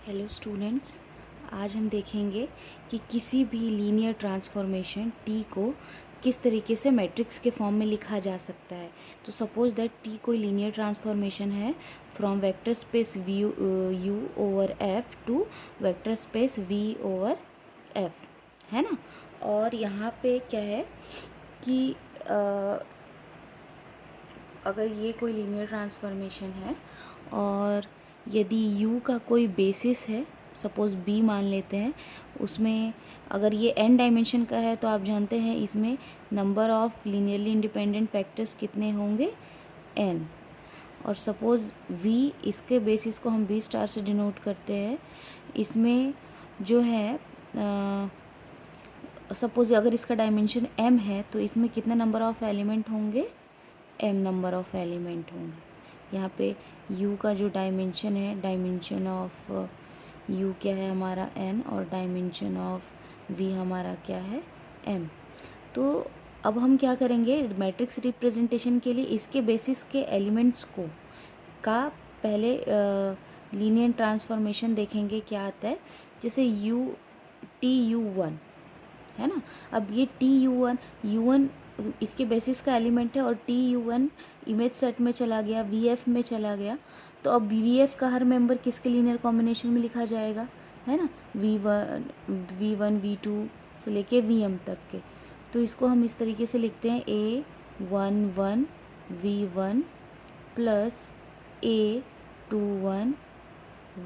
Hello students, आज हम देखेंगे कि किसी भी लीनियर ट्रांसफॉर्मेशन टी को किस तरीके से मैट्रिक्स के फॉर्म में लिखा जा सकता है। तो सपोज दैट टी कोई लीनियर ट्रांसफॉर्मेशन है from vector space V U over F to vector space V over F, है ना। और यहाँ पे क्या है कि अगर ये कोई लीनियर ट्रांसफॉर्मेशन है और यदि u का कोई बेसिस है, सपोज़ b मान लेते हैं, उसमें अगर ये n डायमेंशन का है तो आप जानते हैं इसमें number of linearly independent factors कितने होंगे, n। और सपोज़ v, इसके बेसिस को हम v स्टार से डिनोट करते हैं। इसमें जो है सपोज़ अगर इसका डायमेंशन m है तो इसमें कितने नंबर ऑफ़ एलिमेंट होंगे, m नंबर ऑफ़ एलिमेंट होंगे। यहाँ पे u का जो डायमेंशन है, डायमेंशन ऑफ u क्या है हमारा n, और डायमेंशन ऑफ v हमारा क्या है m। तो अब हम क्या करेंगे, मैट्रिक्स रिप्रेजेंटेशन के लिए इसके बेसिस के एलिमेंट्स को का पहले लीनियर ट्रांसफॉर्मेशन देखेंगे क्या आता है। जैसे TU1 है ना। अब ये U1 इसके बेसिस का एलिमेंट है और TU1 इमेज सेट में चला गया, VF में चला गया। तो अब VF का हर मेंबर किसके लीनियर कॉम्बिनेशन में लिखा जाएगा, है ना, V1 V2 से लेके VM तक के। तो इसको हम इस तरीके से लिखते हैं A11 V1 plus A21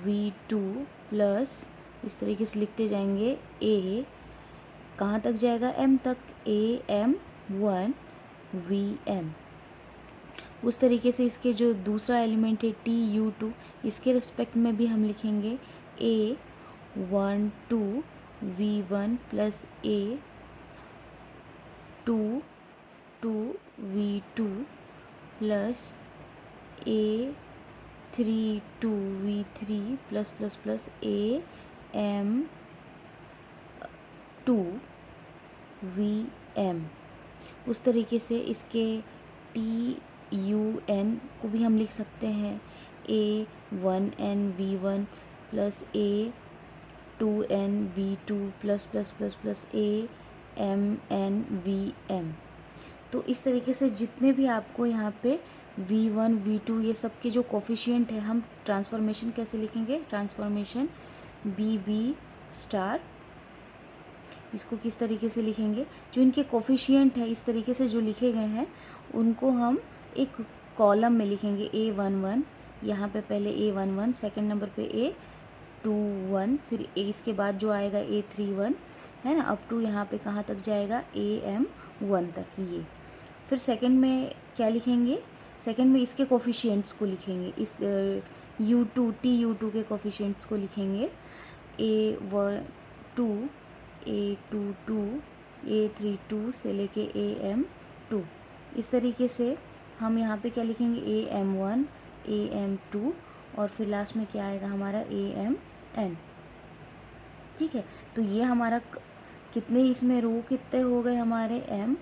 V2 plus, इस तरीके से लिखते जाएंगे A कहाँ तक जाएगा, m तक, AM1 VM। उस तरीके से इसके जो दूसरा एलिमेंट है TU2, इसके रिस्पेक्ट में भी हम लिखेंगे A12 V1 plus A22 V2 plus A32 V3 plus plus plus AM2 VM। उस तरीके से इसके TUN को भी हम लिख सकते हैं A1N V1 plus A2N V2 plus plus plus plus AMN VM। तो इस तरीके से जितने भी आपको यहाँ पे V1 V2 ये सब के जो कोफिशिएंट है, हम ट्रांसफॉर्मेशन कैसे लिखेंगे, ट्रांसफॉर्मेशन BB स्टार, इसको किस तरीके से लिखेंगे, जो इनके कोफिशिएंट है इस तरीके से जो लिखे गए हैं उनको हम एक कॉलम में लिखेंगे A11, यहाँ पे पहले A11, सेकंड नंबर पे A21, फिर इसके बाद जो आएगा A31, है ना, अप टू यहाँ पे कहाँ तक जाएगा AM1 तक ये। फिर सेकंड में क्या लिखेंगे, सेकंड में इसके कोफिशिएंट्स को लिखेंगे, इस TU2 के कोफिशिएंट्स को लिखेंगे A12 A22 A32 से लेके AM2। इस तरीके से हम यहाँ पे क्या लिखेंगे AM1 AM2 और फिर लास्ट में क्या आएगा हमारा AMN। ठीक है, तो ये हमारा कितने इसमें रो कितने हो गए हमारे m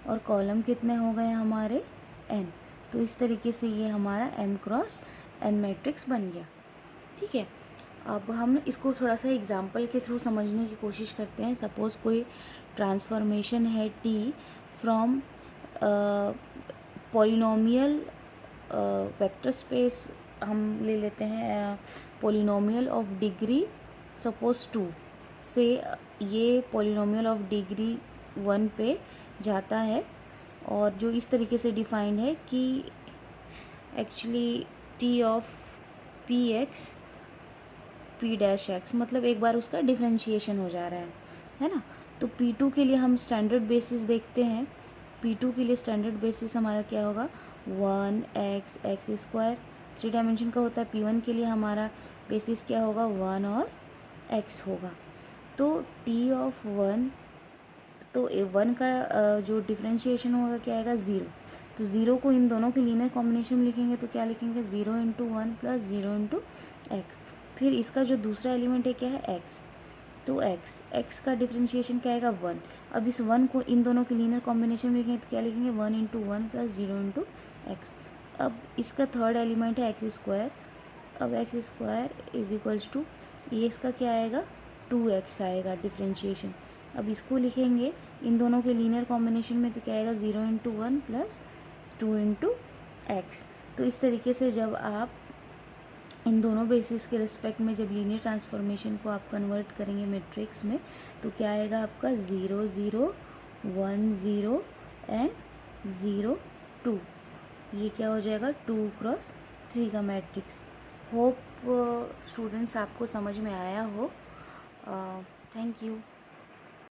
और कॉलम कितने हो गए हमारे n। तो इस तरीके से ये हमारा m क्रॉस n मैट्रिक्स बन गया। ठीक है, अब हम इसको थोड़ा सा एग्जाम्पल के थ्रू समझने की कोशिश करते हैं। सपोज़ कोई ट्रांसफॉर्मेशन है T from polynomial vector space, हम ले लेते हैं पॉलिनोमियल ऑफ डिग्री सपोज 2 से ये पॉलिनोमियल ऑफ डिग्री 1 पे जाता है, और जो इस तरीके से डिफाइंड है कि actually T of PX P' मतलब एक बार उसका डिफ्रेंशिएशन हो जा रहा है ना। तो P2 के लिए हम स्टैंडर्ड बेसिस देखते हैं। P2 के लिए स्टैंडर्ड बेसिस हमारा क्या होगा, 1x² 3 डायमेंशन का होता है। P1 के लिए हमारा बेसिस क्या होगा, 1 और x होगा। तो T ऑफ 1, तो 1 का जो डिफ्रेंशिएशन होगा क्या आएगा, 0। तो 0 को इन दोनों के लीनियर कॉम्बिनेशन में लिखेंगे तो क्या लिखेंगे, 0 इंटू 1 प्लस 0 इंटू एक्स। फिर इसका जो दूसरा एलिमेंट है क्या है, x। तो x का डिफ्रेंशिएशन क्या आएगा, 1। अब इस 1 को इन दोनों के लीनियर कॉम्बिनेशन में लिखेंगे तो क्या लिखेंगे, 1 इंटू 1 प्लस 0 इंटू एक्स। अब इसका थर्ड एलिमेंट है x², अब x square is equals to, ये इसका क्या आएगा 2x आएगा डिफ्रेंशिएशन। अब इसको लिखेंगे इन दोनों के लीनियर कॉम्बिनेशन में, तो क्या आएगा 0 × 1 प्लस 2 × x। तो इस तरीके से जब आप इन दोनों बेसिस के रिस्पेक्ट में जब लीनियर ट्रांसफॉर्मेशन को आप कन्वर्ट करेंगे मैट्रिक्स में, तो क्या आएगा आपका 0 0 1 0 एंड 0 2। ये क्या हो जाएगा 2 × 3 का मैट्रिक्स। होप स्टूडेंट्स आपको समझ में आया हो। Thank you.